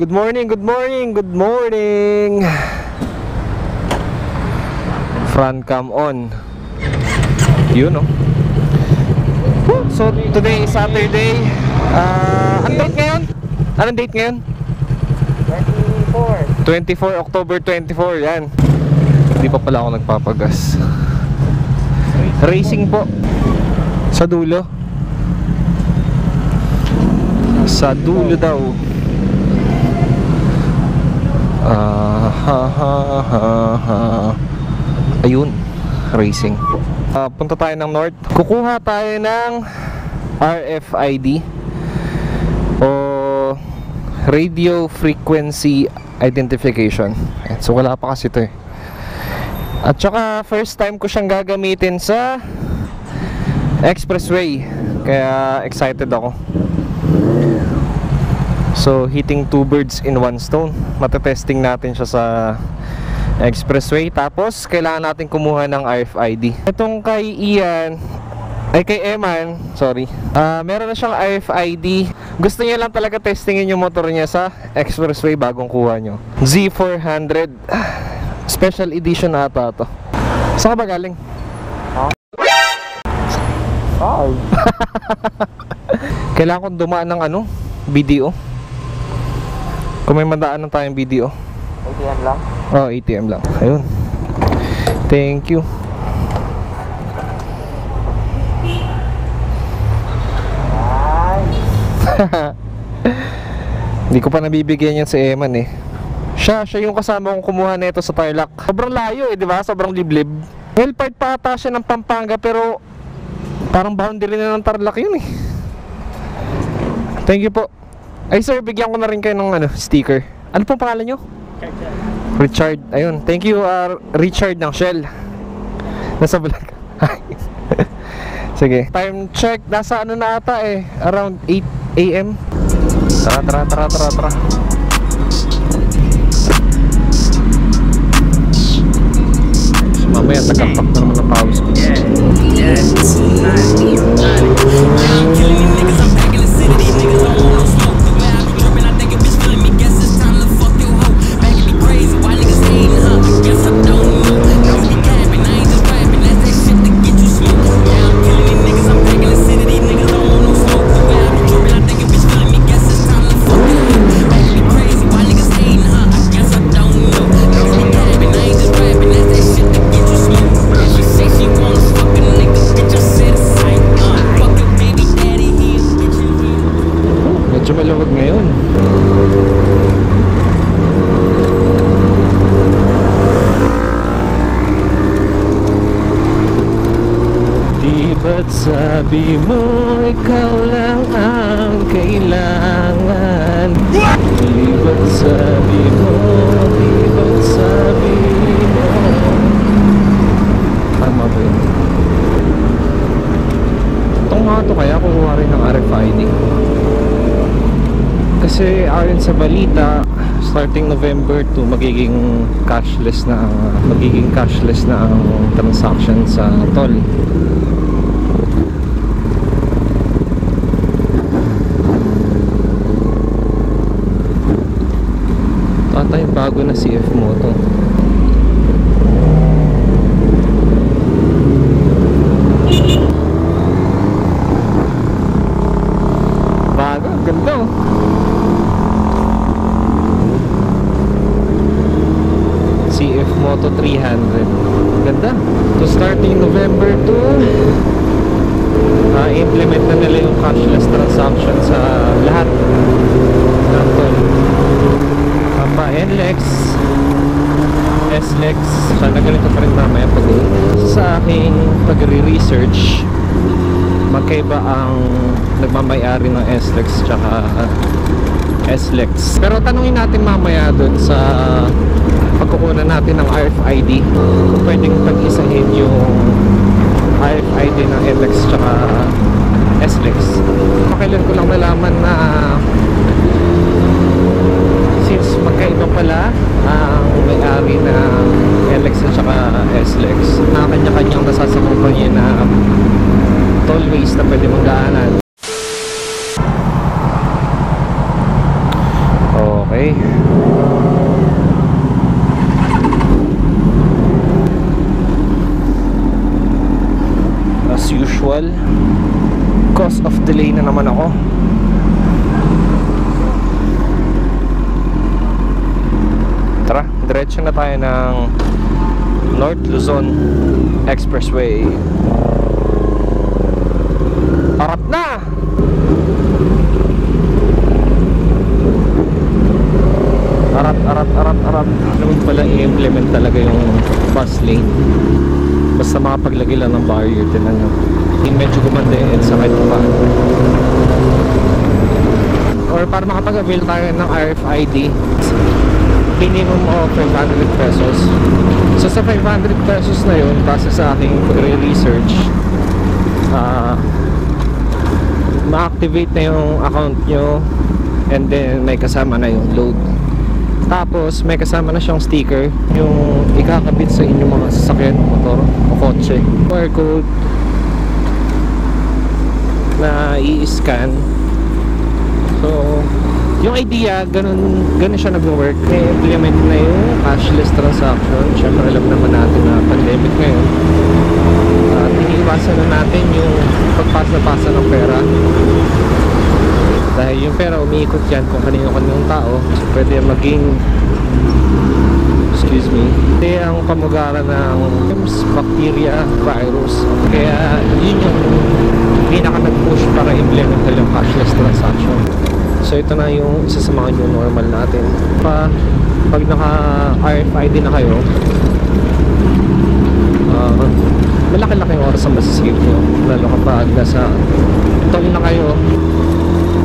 Good morning, good morning, good morning. Front cam on. Yun, no? So, today is Saturday. Anong date ngayon? Anong date ngayon? 24 October 24, yan. Hindi pa pala ako nagpapagas. Racing po. Sa dulo. Sa dulo daw. Ayun, racing. Punta tayo ng north. Kukuha tayo ng RFID o Radio Frequency Identification. So wala pa kasi ito eh. At saka first time ko siyang gagamitin sa expressway, kaya excited ako. So hitting two birds in one stone. Matetesting natin siya sa expressway, tapos kailangan natin kumuha ng RFID. Itong kay Ian, ay kay Eman, sorry, meron na siyang RFID. Gusto niya lang talaga testingin yung motor niya sa expressway bagong kuha nyo. Z400 Special Edition ata to. Saan ka ba galing? Kailangan kong dumaan ng ano, BDO. Kung may madaanan tayong BDO. ATM lang? Oh, ATM lang. Ayun. Thank you. Hindi ko pa nabibigyan yan si Eman eh. Siya yung kasama kong kumuha nito sa Tarlac. Sobrang layo eh, di ba? Sobrang liblib. Well, part pa ata siya ng Pampanga, pero parang boundary na ng Tarlac yun eh. Thank you po. Ay sir, bigyan ko na rin kayo ng sticker. Ano pong pangalan nyo? Richard. Ayun. Thank you, Richard ng Shell. Nasa vlog. Sige. Time check. Nasa ano na ata eh. Around 8 AM. Tara. Mamaya tagapak na naman ang pawis ko. Medyo maluwag ngayon. Di ba't sabi mo ikaw lang ang kailangan? Di ba't sabi mo, di ba't sabi mo? Tama ba yun? Itong mga ito kaya kukuha rin ng RFID. Kasi ayon sa balita, starting November 2 magiging cashless na ang transaction sa toll. Tatay bago na CF Moto. Bago, ganda oh. CF Moto 300. Ganda. So starting November 2, implement na nila yung cashless transaction sa lahat ng toll. Papa NLEX, SLEX. Sana ganito pa rin mamaya pag sa aking pagre-research, magkaiba ang nagmamayari ng SLEX tsaka SLEX. Pero tanungin natin mamaya dun sa pagkukunan natin ng RFID kung pwedeng pag-isahin yung RFID ng NLEX tsaka SLEX. Makailan ko lang nalaman na since magkaiba pala ang may-ari ng NLEX at saka SLEX, na kanya-kanyang nasasakupan niya na tollways na pwede magdaanan. Okay. Okay. As usual, cause of delay na naman ako. Tara, diretso na tayo ng North Luzon Expressway. Harap na! Harap. Naman pala i-implement talaga yung bus lane. Basta makapaglagay lang ng barrier, tinan nyo. Medyo gumanda yung EDSA kahit pa. Or para makapag-avail tayo ng RFID, minimum of 500 pesos. So sa 500 pesos na yun, base sa aking pagre-research, ma-activate na yung account nyo, and then may kasama na yung load. Tapos may kasama na siyang sticker, yung ikakabit sa inyong mga sasakyan, motor o kotse. QR code na i-scan. So yung idea, ganun siya nag-work. May implement na yung cashless transaction. Siyempre alam naman natin na pandemic ngayon, iniiwasan na natin yung pagpasa-pasa ng pera. Dahil yung pera umiikot yan kung kanino-kaninong tao. So pwede maging, excuse me, hindi ang pamugaran ng bacteria, virus. Kaya yun yung pinaka nag-push para implement yung cashless transaction. So ito na yung isa sa mga new normal natin. Pag naka-RFID na kayo, malaki-laki yung oras ang masisave nyo. Lalo kapag nasa toll na kayo,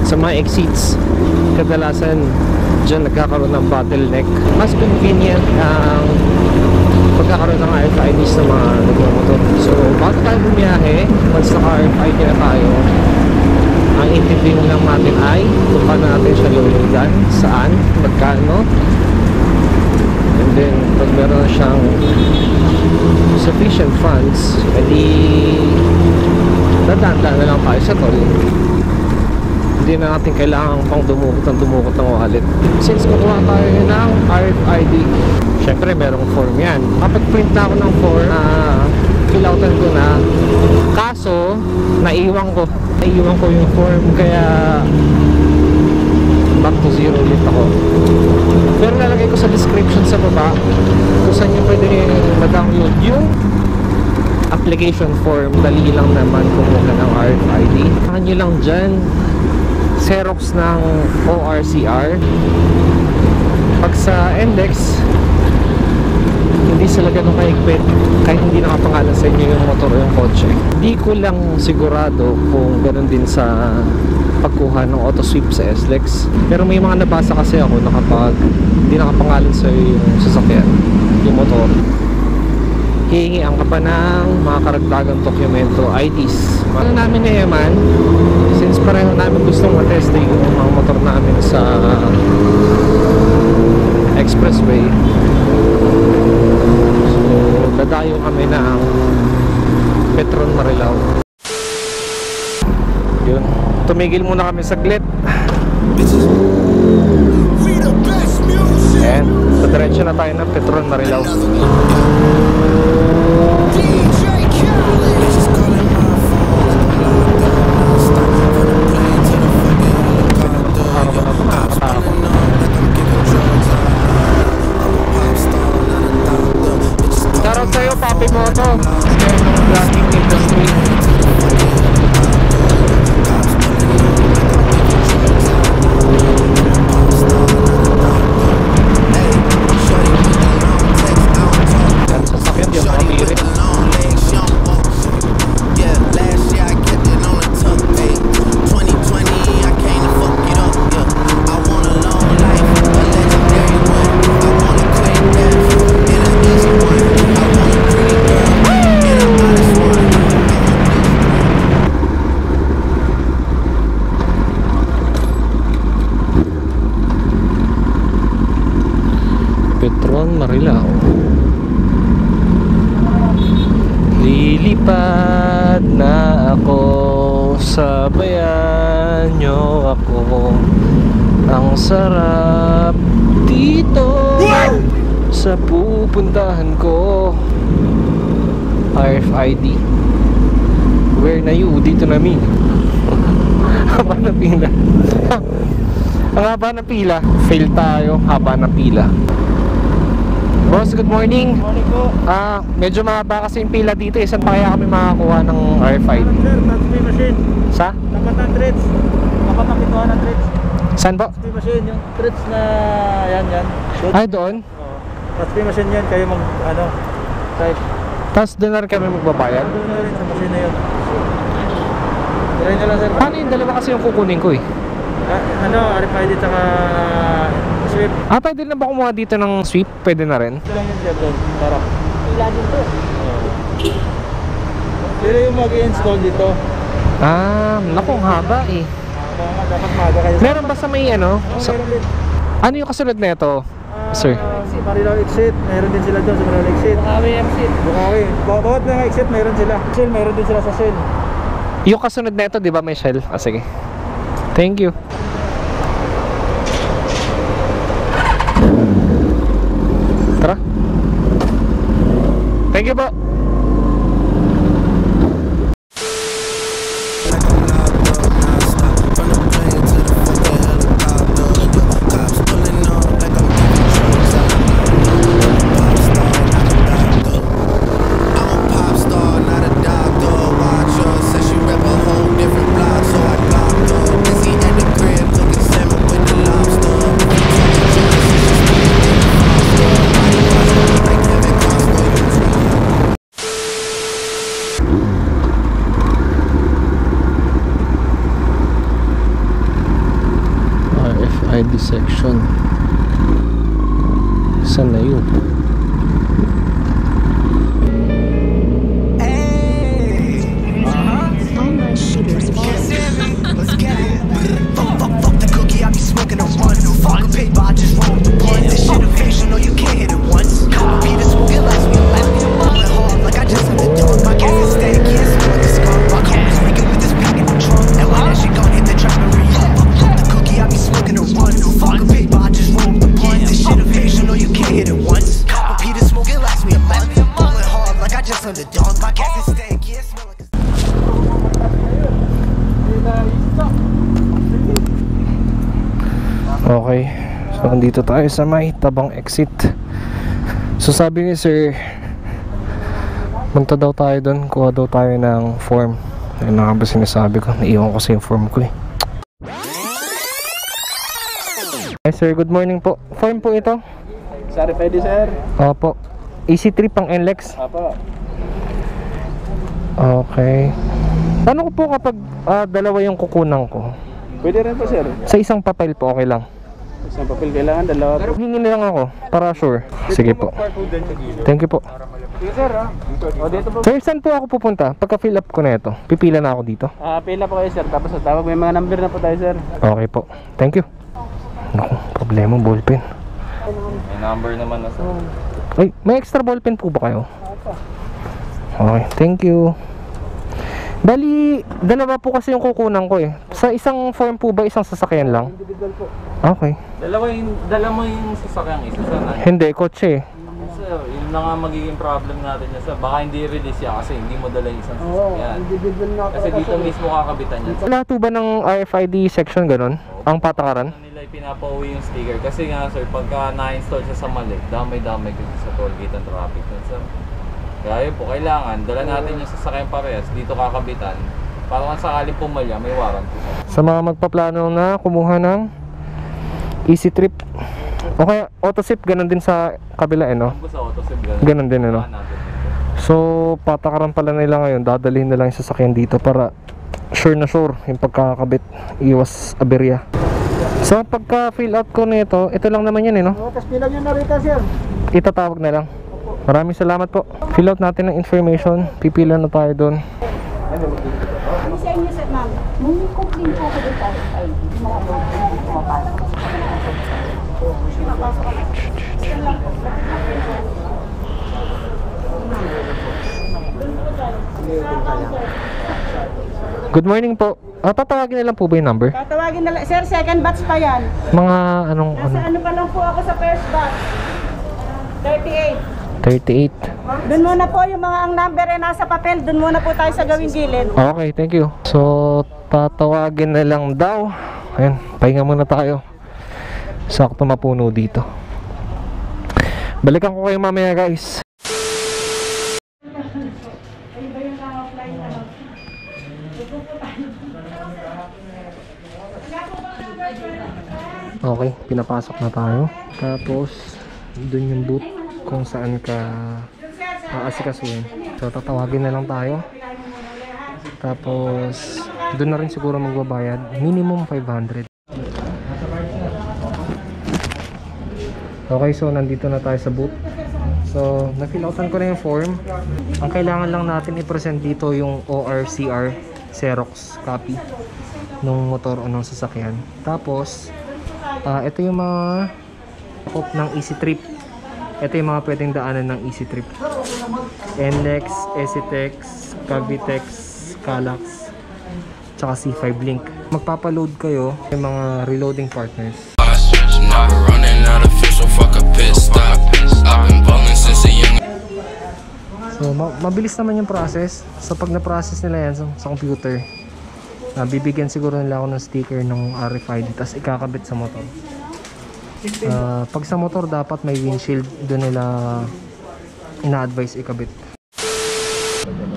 sa mga exits, kadalasan dyan nagkakaroon ng bottleneck. Mas convenient ang pagkakaroon ng RFIDs ng mga nagmamotor. So bago tayo bumiyahe, once naka-RFID na tayo, ang intindihin lang natin ay kung paano natin siya luludan, saan, magkano, and then pag meron na siyang sufficient funds, edi dadaan na lang tayo sa toll. Hindi na natin kailangan pang dumukot ng wallet. Since kukuha tayo ng RFID, syempre merong form yan. Kapag print na ako ng form, filautan ko na. Kaso naiwan ko yung form, kaya back to zero ulit ako. Pero nalagay ko sa description sa baba kung saan nyo pwede ma-download yung application form. Dali lang naman kumuha ng RFID. Saan nyo lang dyan, Xerox ng ORCR. Pag sa index, hindi sila ganun kahigpit kahit hindi nakapangalan sa inyo yung motor o yung kotse. Hindi ko lang sigurado kung ganun din sa pagkuha ng auto sweep sa SLEX. Pero may mga nabasa kasi ako na kapag hindi nakapangalan sa yung sasakyan, yung motor, hihingian ka pa ng mga karagdagang dokumento, IDs. Ano namin na yaman, since pareho namin gustong matesting yung mga motor namin sa expressway, so dadayo kami ng Petron Marilao. Yun, tumigil muna kami saglit. And diretso na tayo ng Petron Marilao. Shoutout sa'yo, Papi Moto, sa'yo ng vlogging industry. Yan, sasakyan yung mga pirit. Petron Marilao. Lilipad na ako, sabayan nyo ako. Ang sarap sa pupuntahan ko. RFID. Where na you? Dito na mi. Haba na pila. Ang haba na pila. Fail tayo. Haba na pila. Boss, good morning. Morning po. Medyo mahaba kasi yung pila dito. Saan pa kaya kami makakuha ng RFID? Sir, touch machine. Sa? Tapat ng threads. Tapat ng pituan ng threads. Saan po? Touch machine, yung threads na yan. Doon. Ay, doon? Oo. Touch machine yan. Kayo mag, type. Tapos doon na rin kami magbabayad? Doon na rin sa machine na yun. Try nyo lang, sir. Paano yung dalawa kasi yung kukunin ko eh? RFID tsaka sweep. Pwede na ba kumuha dito ng sweep? Pwede na rin? Ito lang yun, sir. Doon. Tarap. Pila dito. Pero yung mag-i-install dito. Naku, ang haba eh. Dapat maaga kayo. Meron ba sa may ano? Meron din. Ano yung kasunod na ito, sir? Marilaw exit. Meron din sila doon sa Marilaw exit. Bukawi exit. Bukawi. Bawat na exit meron sila. Shell, meron din sila sa Shell. Yung kasunod na ito, di ba may shell? Sige. Thank you. Tara. Thank you po. RFID section. Saan na yun? Fuck the cookie, I be smoking a one. Fuck a paper, I just roll the blunt. This shit official, no you can't hit it once. Copy the smoke, it lasts me a life. Rolling hard like I just hit the dog. My gas is steady, can't smell like a skunk. My car is freaking with this pack in the trunk. And when that shit gon' hit the track, fuck the cookie, I be smoking a one. Fuck a paper, I just roll the blunt. This shit official, no you can't hit it once. Copy the smoke, it lasts me a month. Rolling hard like I just hit the dog. My gas is steady, can't smell like a skunk. Okay. So, nandito tayo sa may tabang exit. So, sabi ni sir, punta daw tayo doon. Kuha daw tayo ng form. Ayun na nga ba sinasabi ko. Naiwan ko sa yung form ko eh. Hi sir, good morning po. Form po ito? Sa RFID, sir. Opo. EC3 pang NLEX. Apo. Okay. Paano ko po kapag dalawa yung kukunan ko? Pwede rin po, sir. Sa isang papel po, okay lang. Isang papel kailangan, dalawa. Hingin na lang ako para sure. Sige po. Thank you po. Sige, sir. O, dito po. Sir, saan po ako pupunta? Pagka fill up ko na ito, pipila na ako dito. Pila po kayo, sir. Tapos sa tawag, may mga number na po tayo, sir. Okay po. Thank you. Naku, problema ballpen. May number naman na, sir. Ay, may extra ballpen po ba kayo? Okay, thank you. Bali, dalawa po kasi yung kukunan ko eh. Sa isang form po ba, isang sasakyan lang? Individual po. Okay. Dala mo yung sasakyang isa sana. Hindi, kotse eh. Sir, yun na nga magiging problem natin niya sir. Baka hindi release yan kasi hindi mo dala yung isang sasakyan. Individual na Kasi dito mismo kakabitan yan. Wala po ba ng RFID section ganun? Ang patakaran? Ano nila pinapauwi yung sticker. Kasi nga sir, pagka na-install siya sa mali, damay-damay kasi sa toll gate ang traffic nun sir. Kaya yun po, kailangan dala natin yung sasakyan parehas, dito kakabitan. Para kung sakaling pumalya, may warranty. Sa mga magpaplano na kumuha ng easy trip. Okay, auto-sip ganun din sa kabila eh no? Kung sa autosave Ganun din ano. So, patakaran pala nila ngayon, dadalhin nila yung sasakyan dito para sure na sure yung pagkakabit, iwas aberya. So, pagka fill out ko nito, ito lang naman yun eh no? Tapos pilang yun na rito, sir. Itatawag na lang. Maraming salamat po. Fill out natin ng information, pipila na tayo doon. Ano sa inyo, sir, ma'am? Nung complain po ako dito, ay, mga pumapasok. Good morning po. Tatawagin na lang po ba yung number? Tatawagin na lang. Sir, second batch pa yan. Mga anong Nasa ano pa lang po ako sa first batch. 38. 38. Doon muna po yung mga ang number ay nasa papel. Doon muna po tayo sa gawing gilid. Okay, thank you. So, tatawagin na lang daw. Ayan, pahinga muna tayo. Sakto mapuno dito. Balikan ko kayo mamaya, guys. Okay, pinapasok na tayo. Tapos, dun yung booth kung saan ka aasikasuhin. So, tatawagin na lang tayo. Tapos, dun na rin siguro magbabayad. Minimum 500. Okay, so nandito na tayo sa booth. So, na-fill-outan ko na yung form. Ang kailangan lang natin i-present dito yung ORCR Xerox copy nung motor o nung sasakyan. Tapos, ito yung mga sakop ng Easy Trip. Ito yung mga pwedeng daanan ng Easy Trip. NLEX, EasyTex, Cavitex, Calax, tsaka C5 Link. Magpapaload kayo yung mga reloading partners. So, mabilis naman yung process. So, pag na-process nila yan sa computer, bibigyan siguro nila ako ng sticker ng RFID, tapos ikakabit sa motor. Pag sa motor, dapat may windshield. Doon nila ina-advise ikabit.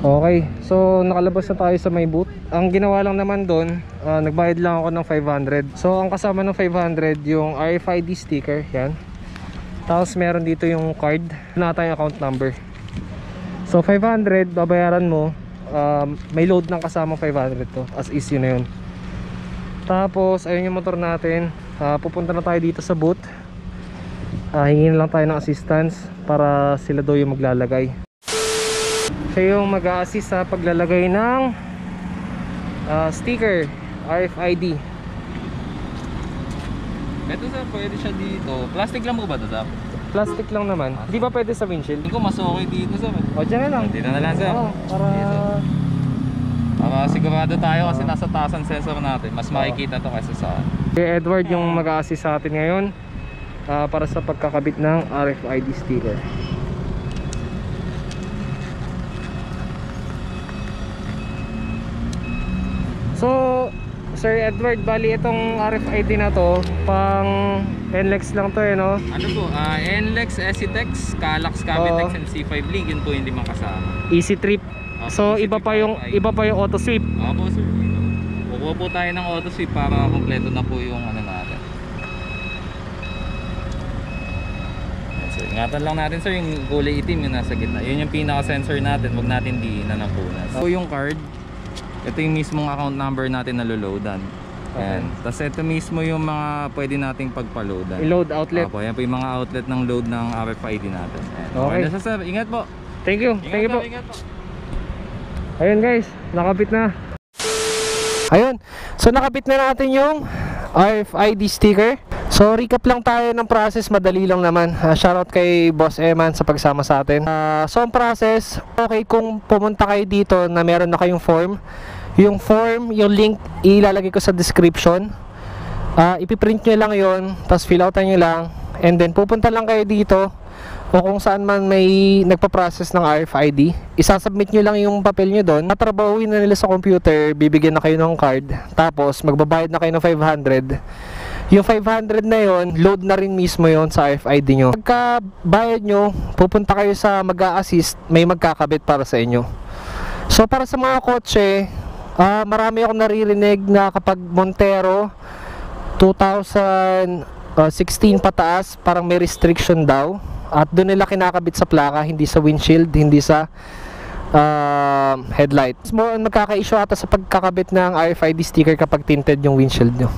Okay, so nakalabas na tayo sa may booth. Ang ginawa lang naman doon, nagbayad lang ako ng 500. So, ang kasama ng 500, yung RFID sticker, yan. Tapos meron dito yung card na tayong account number. So 500 babayaran mo, may load ng kasama 500 to, as is yun na yun. Tapos ayun yung motor natin. Pupunta na tayo dito sa booth. Hingin lang tayo ng assistance para sila daw yung maglalagay. Siya yung mag-a-assist sa paglalagay ng sticker RFID. Ito sir, pwede siya dito. Plastic lang mo ba ito sir? Plastic lang naman. Di ba pwede sa windshield? Hindi ko mas okay dito sir. O dyan na lang. Dito na lang sir. Oo, para sigurado tayo kasi nasa taas ang sensor natin. Mas makikita to kaysa sa Kay Edward yung mag-a-assist sa atin ngayon para sa pagkakabit ng RFID sticker. So, Sir Edward, bali itong RFID na to pang NLEX lang to no? ano po, NLEX, EasyTex, Calax, Cavitex, and C5 Link. Yun po yung limang kasama. Easy Trip. So Easy iba Trip pa yung auto sweep. Opo sir. Kukuha po tayo ng auto sweep para kompleto na po yung ano natin. So, ingatan lang natin sir, yung kulay itim yung nasa gitna. Yun yung pinaka-sensor natin, wag natin diinan ng punas. So yung card, ito yung mismong account number natin na loloadan. Ayan. Tapos ito mismo yung mga pwede nating pagpa-loadan. I-load outlet. Opo, yan po yung mga outlet ng load ng RFID natin. Ayan. Okay. Na siya, sir. Ingat po. Thank you. Thank you po. Ingat po. Ayun guys, nakabit na. Ayun. So nakabit na natin yung RFID sticker. So recap lang tayo ng process, madali lang naman. Shoutout kay Boss Eman sa pagsama sa atin. So ang process, okay kung pumunta kayo dito na meron na kayong form. Yung form, yung link ilalagay ko sa description. Ipiprint nyo lang yon, tapos fill outan nyo lang, and then pupunta lang kayo dito o kung saan man may nagpa-process ng RFID, isasubmit nyo lang yung papel nyo doon, tatrabahuin na nila sa computer, bibigyan na kayo ng card, tapos magbabayad na kayo ng 500. Yung 500 na yon, load na rin mismo yon sa RFID nyo. Pagka bayad nyo, pupunta kayo sa mag-a-assist, may magkakabit para sa inyo. So para sa mga kotse, marami akong naririnig na kapag Montero 2016 pataas, parang may restriction daw. At doon nila kinakabit sa plaka, hindi sa windshield, hindi sa headlight. Magkaka-issue ata sa pagkakabit ng RFID sticker kapag tinted yung windshield nyo.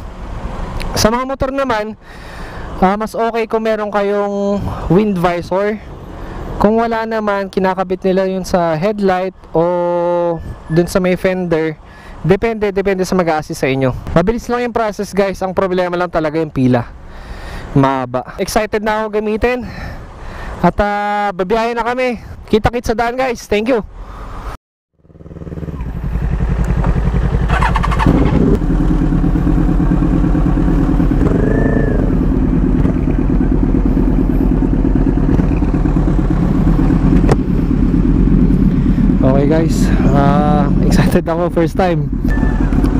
Sa mga motor naman, mas okay kung meron kayong wind visor. Kung wala naman, kinakabit nila yun sa headlight o dun sa may fender. Depende sa mag-a-assist sa inyo. Mabilis lang yung process guys, ang problema lang talaga yung pila. Mahaba. Excited na ako gamitin. At babiyahin na kami. Kita-kits sa daan guys. Thank you. Excited ako, first time.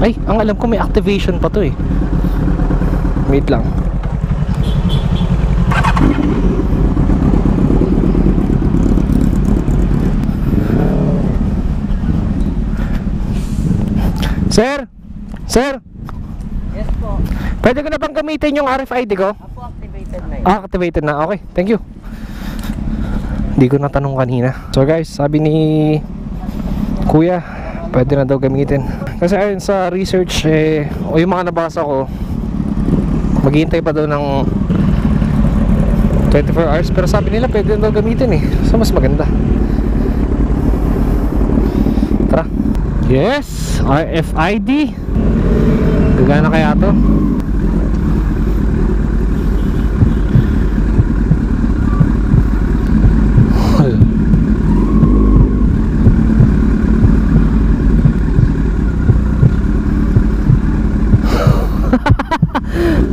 Ay, ang alam ko may activation pa to eh. Wait lang. Sir? Sir? Yes po. Pwede ko na bang gamitin yung RFID ko? Apo, activated na yun. Ah, activated na. Okay, thank you. Hindi ko natanong kanina. So guys, sabi ni Kuya, pwede na daw gamitin. Kasi ayun sa research o yung mga nabasa ko, maghihintay pa daw ng 24 hours. Pero sabi nila pwede na daw gamitin eh. So mas maganda. Tara. Yes, RFID. Gagana kaya to?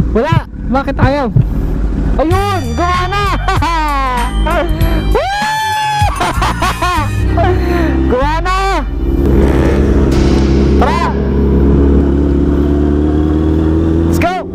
Wala! Bakit ayaw? Ayun! Gawa na! Gawa na! Tara! Let's go!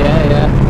Yeah, yeah.